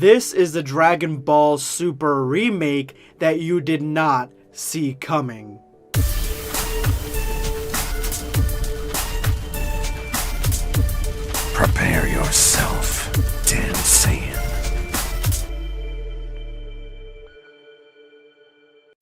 This is the Dragon Ball Super remake that you did not see coming. Prepare yourself, Dan Saiyan.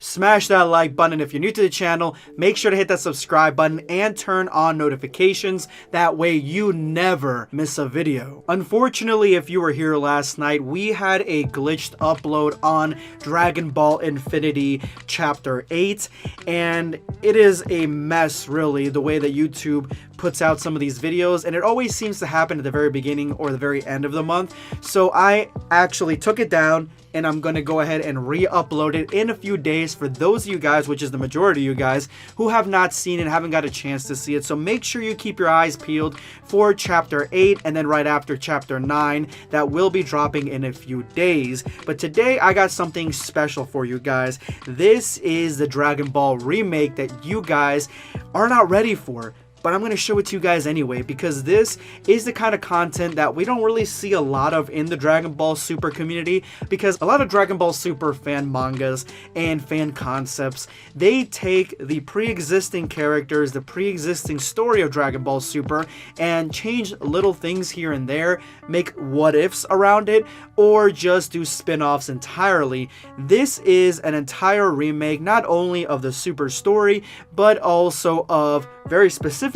Smash that like button if you're new to the channel. Make sure to hit that subscribe button and turn on notifications. That way you never miss a video. Unfortunately, if you were here last night, we had a glitched upload on Dragon Ball Infinity Chapter 8. And it is a mess, really, the way that YouTube puts out some of these videos, and it always seems to happen at the very beginning or the very end of the month. So I actually took it down, and I'm gonna go ahead and re-upload it in a few days for those of you guys, which is the majority of you guys, who have not seen it, haven't got a chance to see it. So make sure you keep your eyes peeled for Chapter 8, and then right after Chapter 9, that will be dropping in a few days. But today, I got something special for you guys. This is the Dragon Ball remake that you guys are not ready for. But I'm going to show it to you guys anyway, because this is the kind of content that we don't really see a lot of in the Dragon Ball Super community, because a lot of Dragon Ball Super fan mangas and fan concepts, they take the pre-existing characters, the pre-existing story of Dragon Ball Super, and change little things here and there, make what-ifs around it, or just do spin-offs entirely. This is an entire remake, not only of the Super story, but also of, very specifically,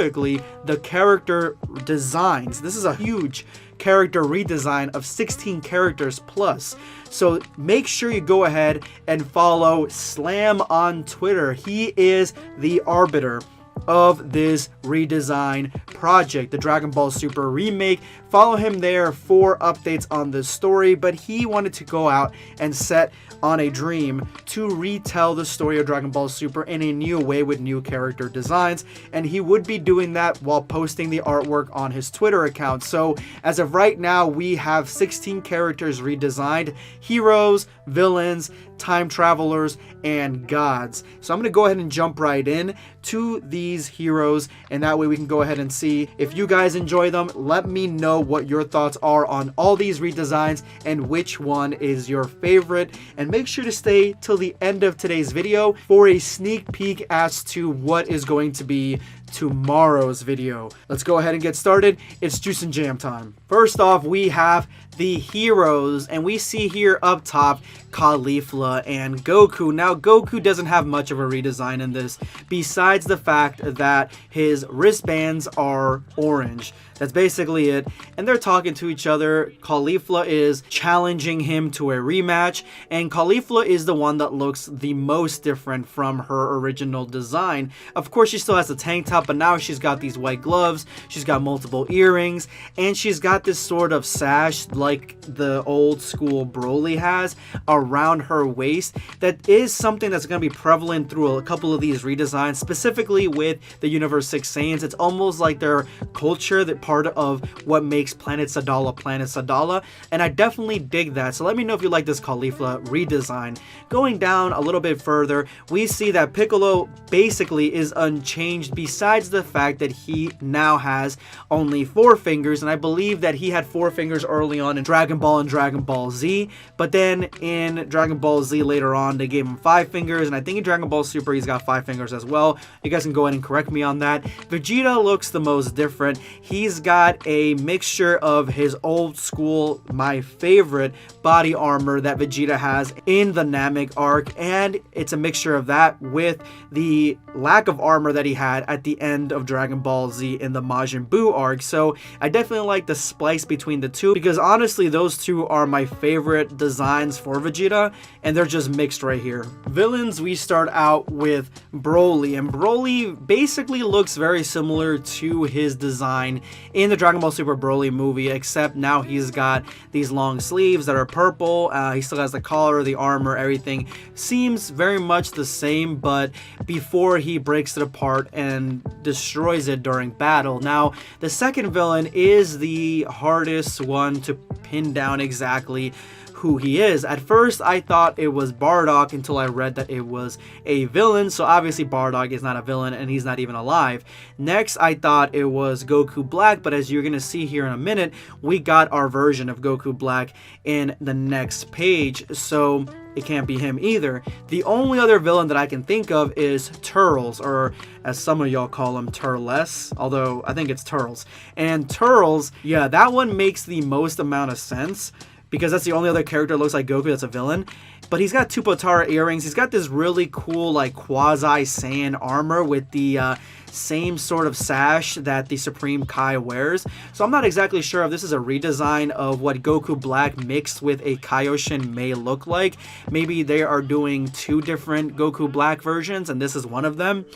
the character designs. This is a huge character redesign of 16 characters plus. So make sure you go ahead and follow Slam on Twitter. He is the arbiter of this redesign project, the Dragon Ball Super remake. Follow him there for updates on this story, but he wanted to go out and set on a dream to retell the story of Dragon Ball Super in a new way with new character designs, and he would be doing that while posting the artwork on his Twitter account. So as of right now, we have 16 characters redesigned: heroes, villains, time travelers, and gods. So I'm going to go ahead and jump right in to these heroes, and that way we can go ahead and see if you guys enjoy them. Let me know what your thoughts are on all these redesigns and which one is your favorite, and make sure to stay till the end of today's video for a sneak peek as to what is going to be tomorrow's video. Let's go ahead and get started. It's Juice and Jam time. First off, we have the heroes, and we see here up top Caulifla and Goku. Now, Goku doesn't have much of a redesign in this, besides the fact that his wristbands are orange. That's basically it. And they're talking to each other. Caulifla is challenging him to a rematch, and Caulifla is the one that looks the most different from her original design. Of course, she still has the tank top, but now she's got these white gloves, she's got multiple earrings, and she's got this sort of sash like the old school Broly has around her waist. That is something that's going to be prevalent through a couple of these redesigns, specifically with the Universe 6 Saiyans. It's almost like their culture, that part of what makes Planet Sadala, and I definitely dig that. So let me know if you like this Caulifla redesign. Going down a little bit further, we see that Piccolo basically is unchanged, besides the fact that he now has only 4 fingers, and I believe that he had 4 fingers early on in Dragon Ball and Dragon Ball Z, but then in Dragon Ball Z later on they gave him 5 fingers, and I think in Dragon Ball Super he's got 5 fingers as well. You guys can go ahead and correct me on that. Vegeta looks the most different. He's got a mixture of his old school, my favorite, body armor that Vegeta has in the Namek arc, and it's a mixture of that with the lack of armor that he had at the end of Dragon Ball Z in the Majin Buu arc. So I definitely like the splice between the two, because honestly those two are my favorite designs for Vegeta, and they're just mixed right here. Villains, we start out with Broly, and Broly basically looks very similar to his design in the Dragon Ball Super Broly movie, except now he's got these long sleeves that are purple. He still has the collar, the armor, everything seems very much the same, but before he breaks it apart and destroys it during battle. Now, the second villain is the hardest one to pin down exactly who he is. At first, I thought it was Bardock until I read that it was a villain, so obviously Bardock is not a villain and he's not even alive. Next, I thought it was Goku Black, but as you're gonna see here in a minute, we got our version of Goku Black in the next page, so it can't be him either. The only other villain that I can think of is Turles, or as some of y'all call him, Turles, although I think it's Turles. And Turles, yeah, that one makes the most amount of sense, because that's the only other character that looks like Goku that's a villain. But he's got two Potara earrings. He's got this really cool, like, quasi-Saiyan armor with the same sort of sash that the Supreme Kai wears. So I'm not exactly sure if this is a redesign of what Goku Black mixed with a Kaioshin may look like. Maybe they are doing two different Goku Black versions, and this is one of them.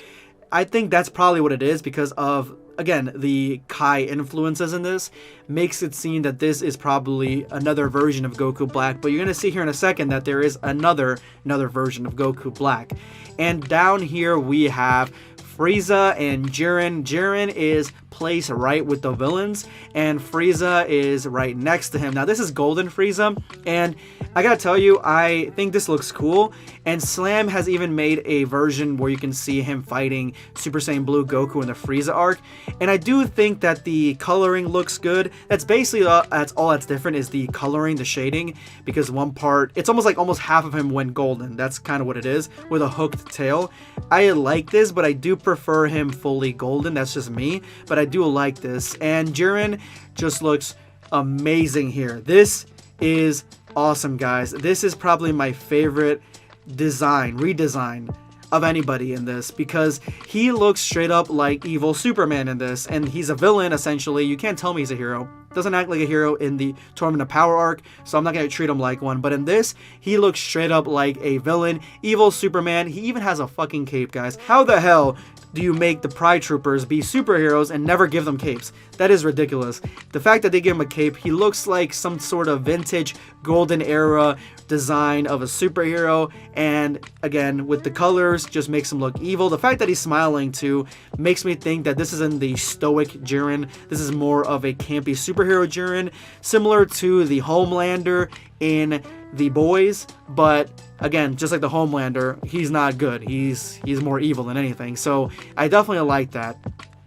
I think that's probably what it is, because of, again, the Kai influences in this makes it seem that this is probably another version of Goku Black, but you're going to see here in a second that there is another version of Goku Black. And down here we have Frieza and Jiren. Jiren is placed right with the villains, and Frieza is right next to him. Now, this is Golden Frieza, and I gotta tell you, I think this looks cool, and Slam has even made a version where you can see him fighting Super Saiyan Blue Goku in the Frieza arc, and I do think that the coloring looks good. That's basically that's all that's different, is the coloring, the shading, because one part, it's almost half of him went golden. That's kind of what it is, with a hooked tail. I like this, but I do prefer him fully golden. That's just me, but I do like this. And Jiren just looks amazing here. This is awesome, guys. This is probably my favorite redesign of anybody in this, because he looks straight up like evil Superman in this, and he's a villain essentially. You can't tell me he's a hero. Doesn't act like a hero in the Tournament of Power arc, so I'm not going to treat him like one, but in this, he looks straight up like a villain, evil Superman. He even has a fucking cape, guys. How the hell do you make the Pride Troopers be superheroes and never give them capes? That is ridiculous. The fact that they give him a cape, he looks like some sort of vintage golden era design of a superhero, and again, with the colors, just makes him look evil. The fact that he's smiling too makes me think that this isn't the stoic Jiren. This is more of a campy superhero Jiren, similar to the Homelander in The Boys, but again, just like the Homelander, he's not good. He's more evil than anything. So I definitely like that.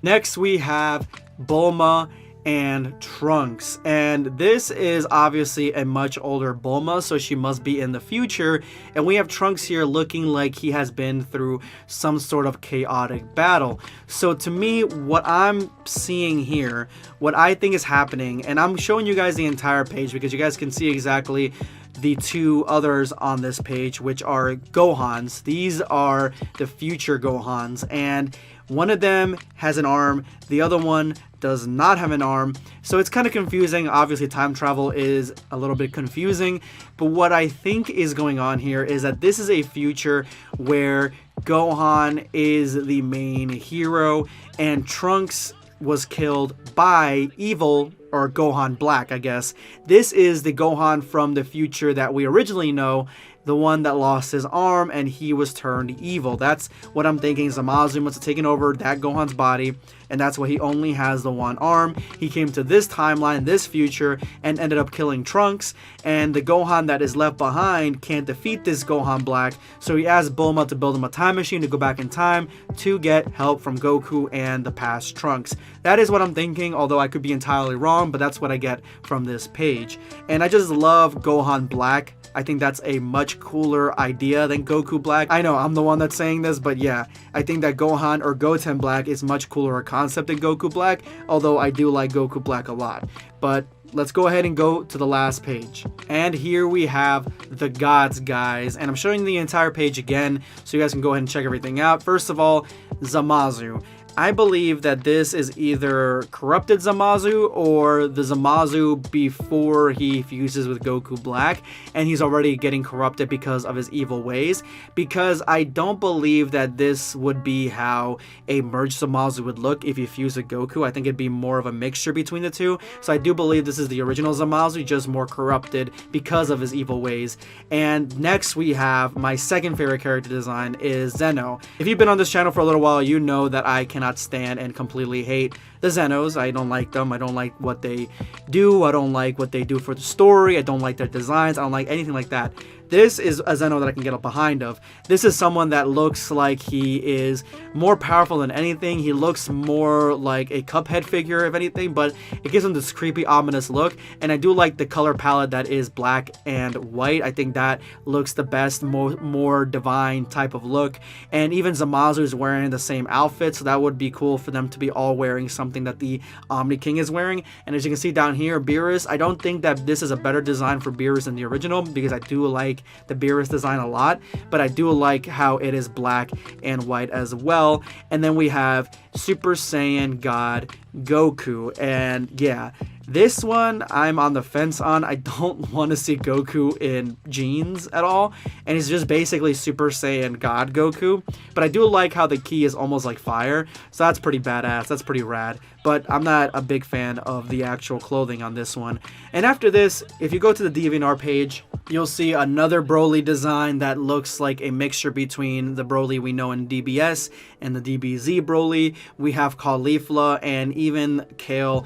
Next, we have Bulma and Trunks, and this is obviously a much older Bulma, so she must be in the future, and we have Trunks here looking like he has been through some sort of chaotic battle. So to me, what I'm seeing here, what I think is happening, and I'm showing you guys the entire page because you guys can see exactly the two others on this page, which are Gohans. These are the future Gohans, and one of them has an arm, the other one does not have an arm, so it's kind of confusing. Obviously, time travel is a little bit confusing, but what I think is going on here is that this is a future where Gohan is the main hero, and Trunks was killed by evil, or Gohan Black, I guess. This is the Gohan from the future that we originally know, the one that lost his arm and he was turned evil. That's what I'm thinking. Zamasu must have taken over that Gohan's body, and that's why he only has the one arm. He came to this timeline, this future, and ended up killing Trunks, and the Gohan that is left behind can't defeat this Gohan Black, so he asked Bulma to build him a time machine to go back in time to get help from Goku and the past Trunks. That is what I'm thinking, although I could be entirely wrong, but that's what I get from this page. And I just love Gohan Black. I think that's a much cooler idea than Goku Black. I know I'm the one that's saying this, but yeah, I think that Gohan or Goten Black is much cooler a concept than Goku Black, although I do like Goku Black a lot. But let's go ahead and go to the last page. And here we have the gods, guys, and I'm showing the entire page again so you guys can go ahead and check everything out. First of all, Zamasu. I believe that this is either corrupted Zamasu or the Zamasu before he fuses with Goku Black, and he's already getting corrupted because of his evil ways, because I don't believe that this would be how a merged Zamasu would look if he fused with Goku. I think it'd be more of a mixture between the two, so I do believe this is the original Zamasu, just more corrupted because of his evil ways. And next we have my second favorite character design is Zeno. If you've been on this channel for a little while, you know that I can cannot stand and completely hate the Zenos. I don't like them. I don't like what they do. I don't like what they do for the story. I don't like their designs. I don't like anything like that. This is a Zeno that I can get up behind of. This is someone that looks like he is more powerful than anything. He looks more like a Cuphead figure, if anything, but it gives him this creepy, ominous look. And I do like the color palette that is black and white. I think that looks the best, more divine type of look. And even Zamasu is wearing the same outfit, so that would be cool for them to be all wearing something that the Omni King is wearing. And as you can see down here, Beerus, I don't think that this is a better design for Beerus than the original, because I do like the Beerus design a lot, but I do like how it is black and white as well. And then we have Super Saiyan God Goku, and yeah, this one I'm on the fence on. I don't want to see Goku in jeans at all, and he's just basically Super Saiyan God Goku, but I do like how the ki is almost like fire, so that's pretty badass. That's pretty rad, but I'm not a big fan of the actual clothing on this one. And after this, if you go to the DeviantArt page, you'll see another Broly design that looks like a mixture between the Broly we know in DBS and the DBZ Broly. We have Caulifla and even Kale.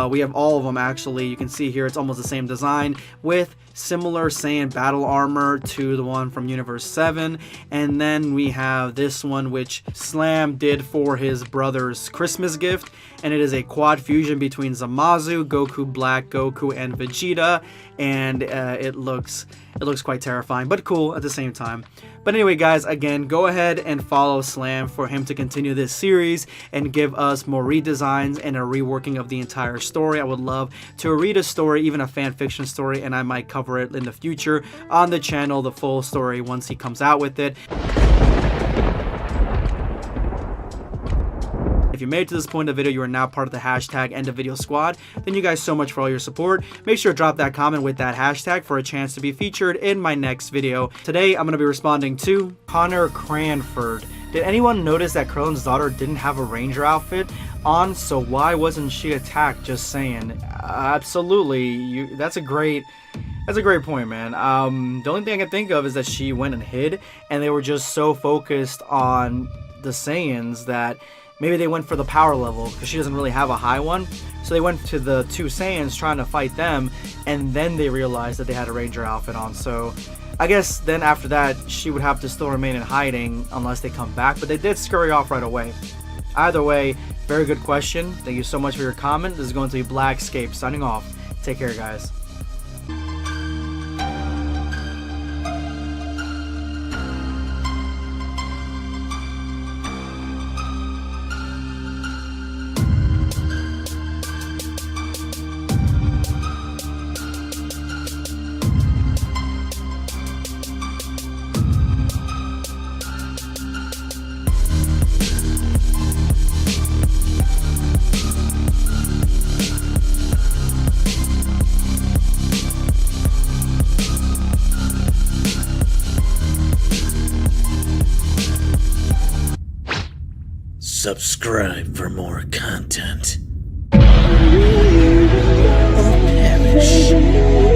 We have all of them actually. You can see here it's almost the same design with similar Saiyan battle armor to the one from Universe 7. And then we have this one which Slam did for his brother's Christmas gift, and it is a quad fusion between Zamasu, Goku Black, Goku, and Vegeta, and it looks quite terrifying but cool at the same time. But anyway guys, again, go ahead and follow Slam for him to continue this series and give us more redesigns and a reworking of the entire story. I would love to read a story, even a fan fiction story, and I might cover it in the future on the channel, the full story, once he comes out with it. If you made it to this point of the video, you are now part of the hashtag End of Video Squad. Thank you guys so much for all your support. Make sure to drop that comment with that hashtag for a chance to be featured in my next video. Today, I'm going to be responding to Connor Cranford. Did anyone notice that Krillin's daughter didn't have a ranger outfit on? So why wasn't she attacked? Just saying. Absolutely. That's a great point, man. The only thing I can think of is that she went and hid, and they were just so focused on the Saiyans that maybe they went for the power level, because she doesn't really have a high one. So they went to the two Saiyans trying to fight them, and then they realized that they had a ranger outfit on. So I guess then after that, she would have to still remain in hiding unless they come back. But they did scurry off right away. Either way, very good question. Thank you so much for your comment. This is going to be Blackscape signing off. Take care, guys. Subscribe for more content. Or perish.